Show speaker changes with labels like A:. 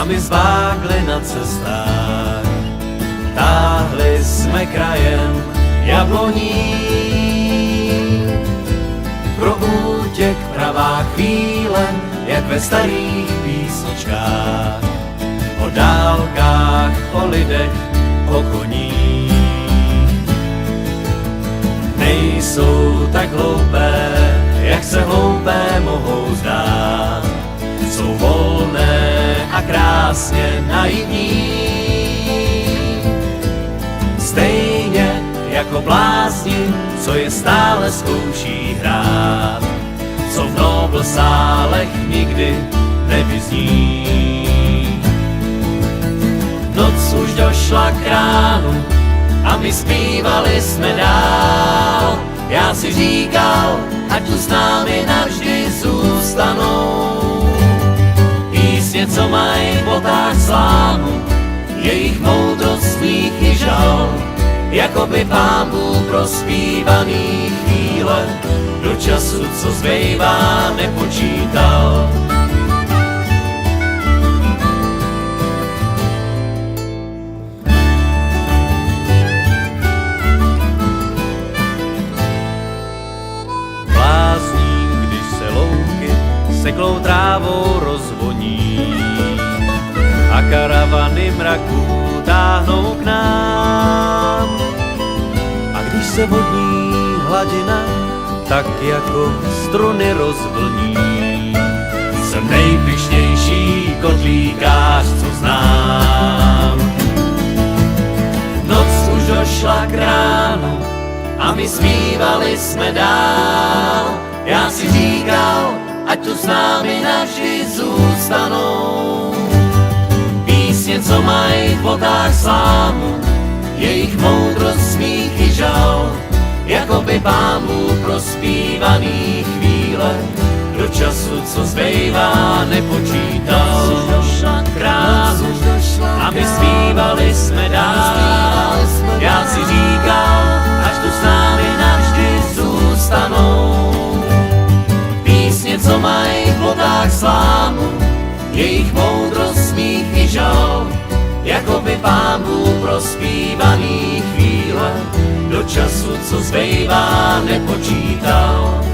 A: a my zvágli na cestách. Táhli jsme krajem jabloní, pro útěk pravá chvíle, jak ve starých písničkách, o dálkách, o lidech, o koních. Nejsou tak hloupé, jak se hloupé mohou zdát, jsou volné a krásně naivní. Stejně jako blázni, co je stále zkouší hrát, co v Nobl sálech nikdy nevyzní. Noc už došla k ránu a my zpívali jsme dál. Já si říkal, ať tu s námi navždy zůstanou. Písně, co mají v botách slámu, jejich moudrost, smích i žal, jako by Pán Bůh prospívaný chvíle do času, co zbývá, nepočítal. Blázním, když se louky seklou trávou rozvoní a karavany mraků táhnou k nám. A když se vodní hladina tak jako struny rozvlní, jsem nejpyšnější kotlíkář, co znám. Noc už došla k ránu a my zpívali jsme dál. Já si říkal, ať tu s námi navždy zůstanou. Písně, co mají v botách slámu, jejich moudrost, smích i žal, jako by Pán Bůh prospívaný chvíle do času, co zbývá, nepočítal. Krásu a my zpívali jsme dál. Já si říkal, až tu s námi navždy zůstanou. Písně, co mají v botách slámu, jejich moudrost, smích i žal, jako by Pán Bůh prospívaný chvíle do času, co zbývá, nepočítal.